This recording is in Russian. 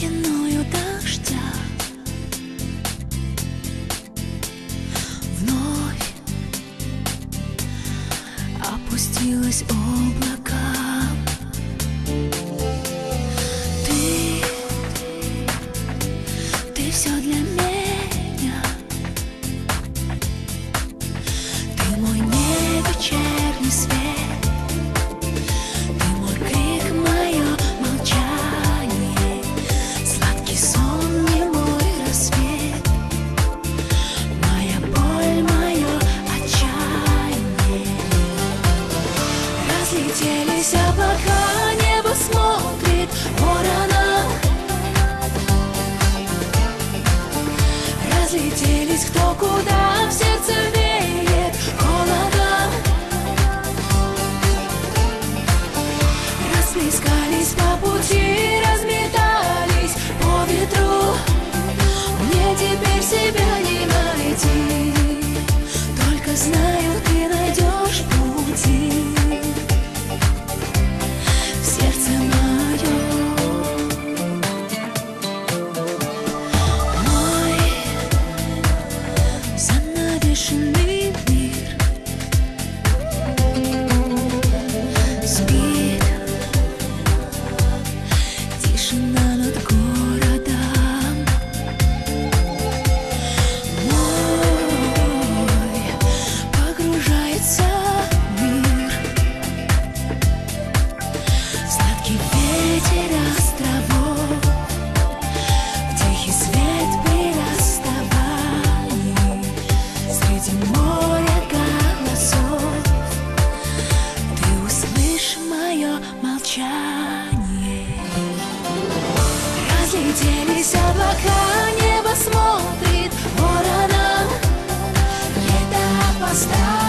стеною дождя вновь опустилось облако. Ты все для меня. Ты мой не вечерний свет. Ты мой крик, мое молчание. Сладкий сон, не мой рассвет. Моя боль, мое отчаяние. Разлетелись облака, небо смотрит ворона. Разлетелись кто куда, в сердце веет холодом. Расплескались по пути, разметались по ветру. Мне теперь себя не найти, только знаю, ты найдешь пути в сердце моем. Занавешенный мир спит, тишина над городом. Мой погружается в мир, сладкий ветер островов, в тихий свет при расставании. Среди моря голосов ты услышь мое молчание. Разлетелись облака, небо смотрит ворона. Лето опоздало.